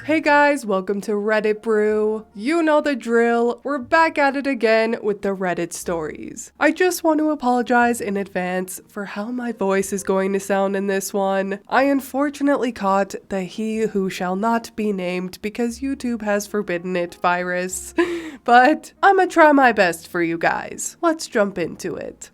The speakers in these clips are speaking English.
Hey guys, welcome to Reddit Brew. You know the drill, we're back at it again with the Reddit stories. I just want to apologize in advance for how my voice is going to sound in this one. I unfortunately caught the he who shall not be named because YouTube has forbidden it virus, but I'ma try my best for you guys. Let's jump into it.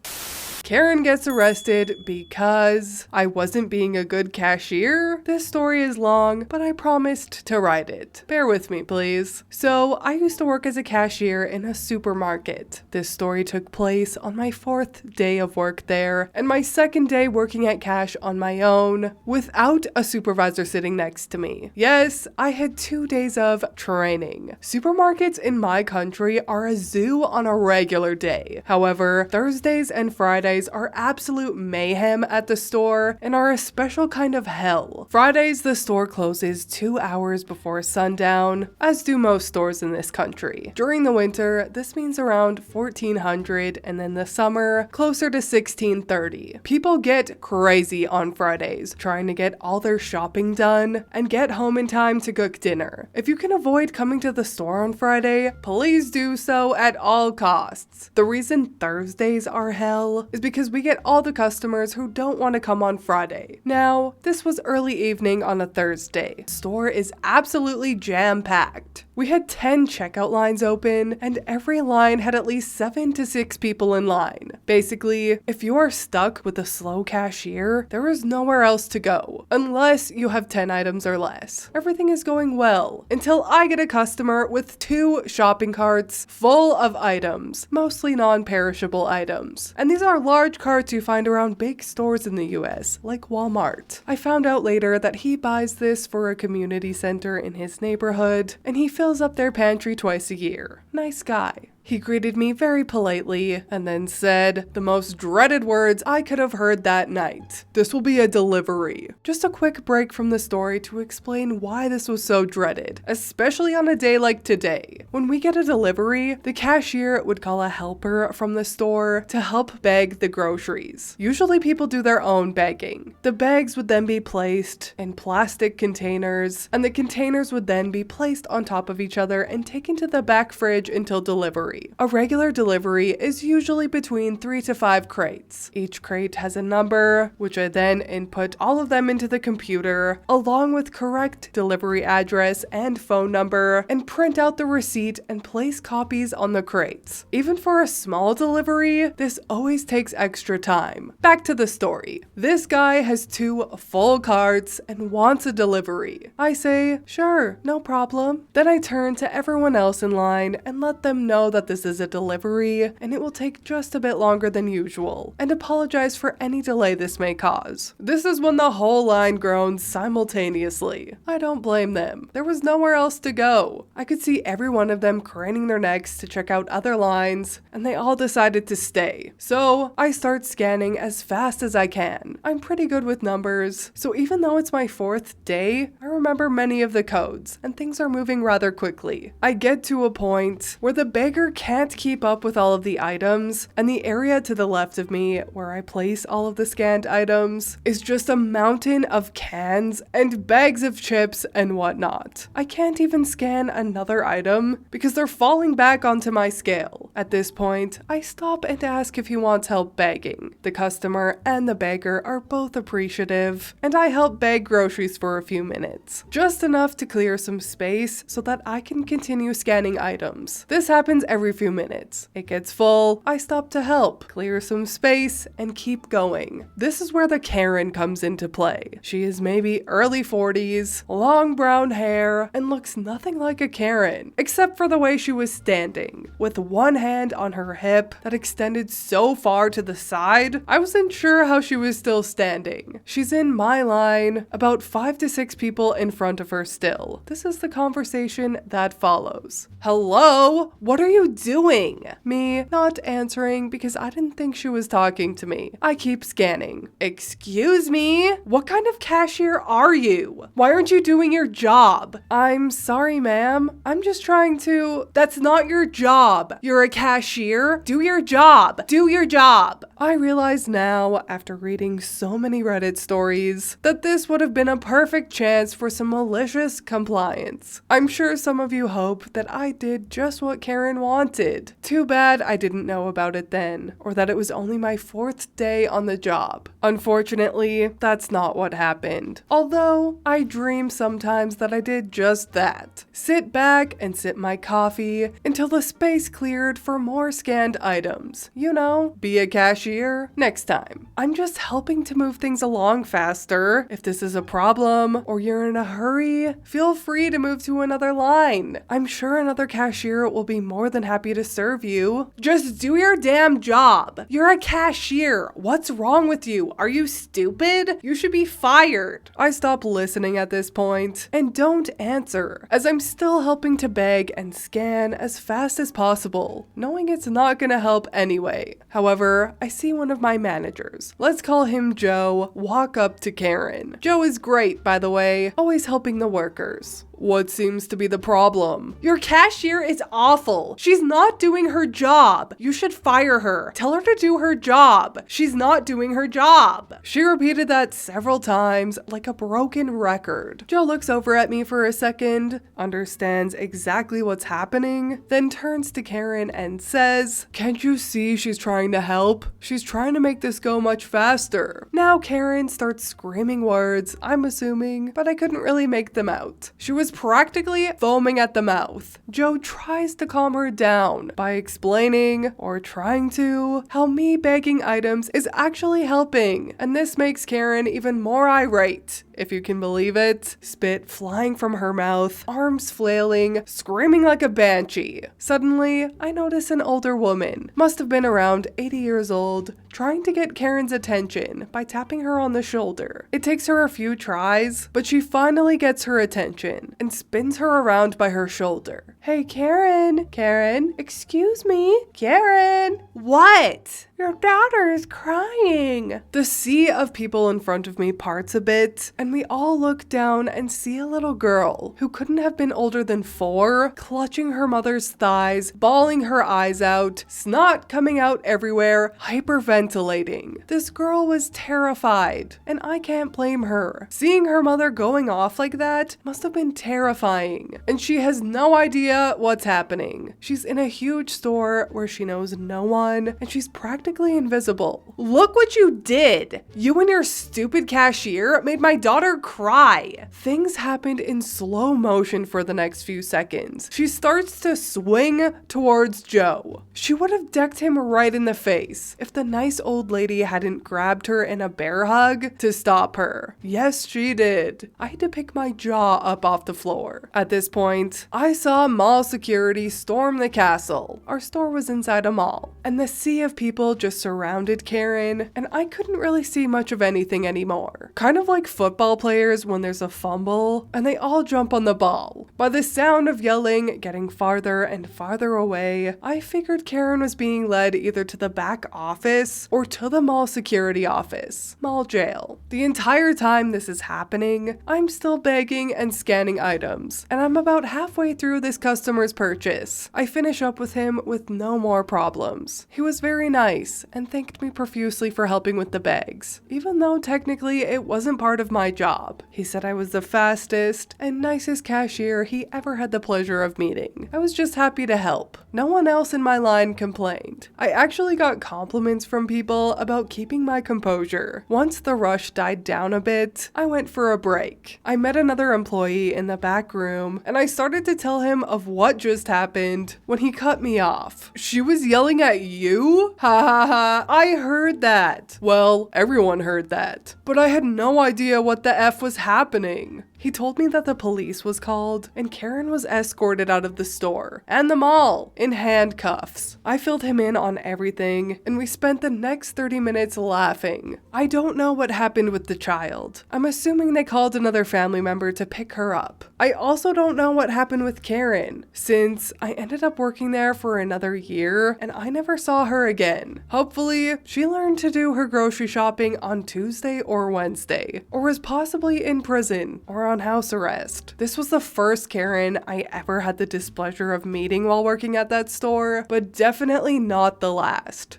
Karen gets arrested because I wasn't being a good cashier. This story is long, but I promised to write it. Bear with me, please. So, I used to work as a cashier in a supermarket. This story took place on my 4th day of work there, and my 2nd day working at cash on my own, without a supervisor sitting next to me. Yes, I had 2 days of training. Supermarkets in my country are a zoo on a regular day. However, Thursdays and Fridays are absolute mayhem at the store and are a special kind of hell. Fridays, the store closes 2 hours before sundown, as do most stores in this country. During the winter, this means around 1400, and in the summer, closer to 1630. People get crazy on Fridays, trying to get all their shopping done and get home in time to cook dinner. If you can avoid coming to the store on Friday, please do so at all costs. The reason Thursdays are hell is because we get all the customers who don't want to come on Friday. Now, this was early evening on a Thursday. The store is absolutely jam-packed. We had 10 checkout lines open, and every line had at least 7 to 6 people in line. Basically, if you are stuck with a slow cashier, there is nowhere else to go, unless you have 10 items or less. Everything is going well, until I get a customer with 2 shopping carts full of items, mostly non-perishable items. And these are large carts you find around big stores in the US, like Walmart. I found out later that he buys this for a community center in his neighborhood, and he fills up their pantry twice a year. Nice guy. He greeted me very politely and then said the most dreaded words I could have heard that night. This will be a delivery. Just a quick break from the story to explain why this was so dreaded, especially on a day like today. When we get a delivery, the cashier would call a helper from the store to help bag the groceries. Usually people do their own bagging. The bags would then be placed in plastic containers, and the containers would then be placed on top of each other and taken to the back fridge until delivery. A regular delivery is usually between 3 to 5 crates. Each crate has a number, which I then input all of them into the computer, along with correct delivery address and phone number, and print out the receipt and place copies on the crates. Even for a small delivery, this always takes extra time. Back to the story. This guy has 2 full carts and wants a delivery. I say, sure, no problem. Then I turn to everyone else in line and let them know that this is a delivery and it will take just a bit longer than usual, and apologize for any delay this may cause. This is when the whole line groans simultaneously. I don't blame them. There was nowhere else to go. I could see every one of them craning their necks to check out other lines, and they all decided to stay. So I start scanning as fast as I can. I'm pretty good with numbers, so even though it's my 4th day, I remember many of the codes, and things are moving rather quickly. I get to a point where the beggar can't keep up with all of the items, and the area to the left of me where I place all of the scanned items is just a mountain of cans and bags of chips and whatnot. I can't even scan another item because they're falling back onto my scale. At this point, I stop and ask if he wants help bagging. The customer and the beggar are both appreciative, and I help bag groceries for a few minutes, just enough to clear some space so that I can continue scanning items. This happens every few minutes. It gets full, I stop to help, clear some space, and keep going. This is where the Karen comes into play. She is maybe early 40s, long brown hair, and looks nothing like a Karen, except for the way she was standing, with one hand on her hip that extended so far to the side, I wasn't sure how she was still standing. She's in my line, about 5 to 6 people in front of her still. This is the conversation that follows. Hello? What are you doing? Me not answering because I didn't think she was talking to me. I keep scanning. Excuse me? What kind of cashier are you? Why aren't you doing your job? I'm sorry, ma'am. I'm just trying to... That's not your job. You're a cashier. Do your job. Do your job. I realize now, after reading so many Reddit stories, that this would have been a perfect chance for some malicious compliance. I'm sure some of you hope that I did just what Karen wanted. Too bad I didn't know about it then, or that it was only my 4th day on the job. Unfortunately, that's not what happened. Although, I dream sometimes that I did just that. Sit back and sip my coffee until the space cleared for more scanned items. You know, be a cashier next time. I'm just helping to move things along faster. If this is a problem or you're in a hurry, feel free to move to another line. I'm sure another cashier will be more than happy to serve you. Just do your damn job. You're a cashier. What's wrong with you? Are you stupid? You should be fired. I stop listening at this point and don't answer, as I'm still helping to beg and scan as fast as possible, knowing it's not gonna help anyway. However, I see one of my managers, let's call him Joe, walk up to Karen. Joe is great, by the way, always helping the workers. What seems to be the problem? Your cashier is awful. She's not doing her job. You should fire her. Tell her to do her job. She's not doing her job. She repeated that several times like a broken record. Joe looks over at me for a second, understands exactly what's happening, then turns to Karen and says, "Can't you see she's trying to help? She's trying to make this go much faster." Now Karen starts screaming words, I'm assuming, but I couldn't really make them out. She was practically foaming at the mouth. Joe tries to calm her down by explaining, or trying to, how me bagging items is actually helping, and this makes Karen even more irate, if you can believe it. Spit flying from her mouth, arms flailing, screaming like a banshee. Suddenly, I notice an older woman, must have been around 80 years old, trying to get Karen's attention by tapping her on the shoulder. It takes her a few tries, but she finally gets her attention and spins her around by her shoulder. Hey, Karen. Karen, excuse me. Karen. What? Your daughter is crying. The sea of people in front of me parts a bit, and we all look down and see a little girl who couldn't have been older than 4, clutching her mother's thighs, bawling her eyes out, snot coming out everywhere, hyperventilating. This girl was terrified, and I can't blame her. Seeing her mother going off like that must have been terrifying, and she has no idea what's happening. She's in a huge store where she knows no one, and she's practically invisible. Look what you did! You and your stupid cashier made my daughter cry. Things happened in slow motion for the next few seconds. She starts to swing towards Joe. She would have decked him right in the face if the nice old lady hadn't grabbed her in a bear hug to stop her. Yes, she did. I had to pick my jaw up off the floor. At this point, I saw mall security storm the castle. Our store was inside a mall, and the sea of people just surrounded Karen, and I couldn't really see much of anything anymore. Kind of like football players when there's a fumble, and they all jump on the ball. By the sound of yelling getting farther and farther away, I figured Karen was being led either to the back office or to the mall security office, mall jail. The entire time this is happening, I'm still begging and scanning items, and I'm about halfway through this customer's purchase. I finish up with him with no more problems. He was very nice and thanked me profusely for helping with the bags, even though technically it wasn't part of my job. He said I was the fastest and nicest cashier he ever had the pleasure of meeting. I was just happy to help. No one else in my line complained. I actually got compliments from people about keeping my composure. Once the rush died down a bit, I went for a break. I met another employee in the back room, and I started to tell him of what just happened when he cut me off. She was yelling at you? Ha ha ha, I heard that. Well, everyone heard that, but I had no idea what the F was happening. He told me that the police was called and Karen was escorted out of the store and the mall in handcuffs. I filled him in on everything and we spent the next 30 minutes laughing. I don't know what happened with the child. I'm assuming they called another family member to pick her up. I also don't know what happened with Karen, since I ended up working there for another year and I never saw her again. Hopefully, she learned to do her grocery shopping on Tuesday or Wednesday, or was possibly in prison or on house arrest. This was the first Karen I ever had the displeasure of meeting while working at that store, but definitely not the last.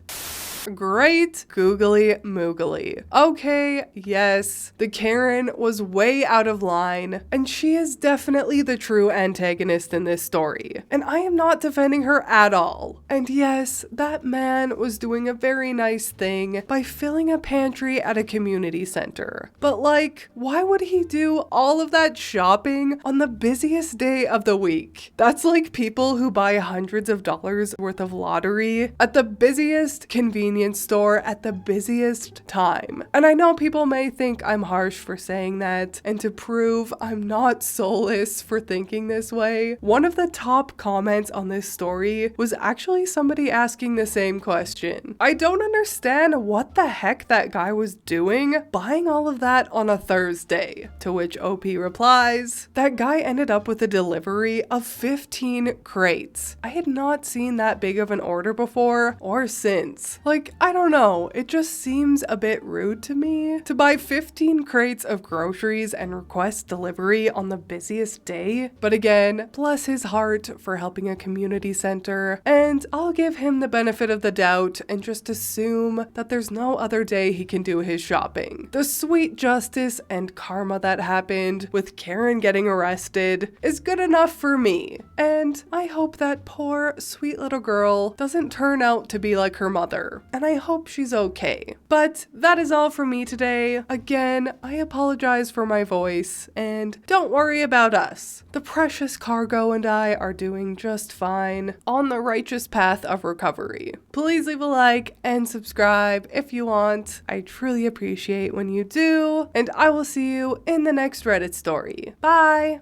Great googly moogly. Okay, yes, the Karen was way out of line, and she is definitely the true antagonist in this story. And I am not defending her at all. And yes, that man was doing a very nice thing by filling a pantry at a community center. But like, why would he do all of that shopping on the busiest day of the week? That's like people who buy hundreds of dollars worth of lottery at the busiest convenience store at the busiest time. And I know people may think I'm harsh for saying that, and to prove I'm not soulless for thinking this way, one of the top comments on this story was actually somebody asking the same question. I don't understand what the heck that guy was doing buying all of that on a Thursday. To which OP replies, that guy ended up with a delivery of 15 crates. I had not seen that big of an order before or since. Like, I don't know, it just seems a bit rude to me to buy 15 crates of groceries and request delivery on the busiest day. But again, bless his heart for helping a community center, and I'll give him the benefit of the doubt and just assume that there's no other day he can do his shopping. The sweet justice and karma that happened with Karen getting arrested is good enough for me, and I hope that poor sweet little girl doesn't turn out to be like her mother. And I hope she's okay. But that is all for me today. Again, I apologize for my voice, and don't worry about us. The precious cargo and I are doing just fine on the righteous path of recovery. Please leave a like and subscribe if you want. I truly appreciate when you do, and I will see you in the next Reddit story. Bye!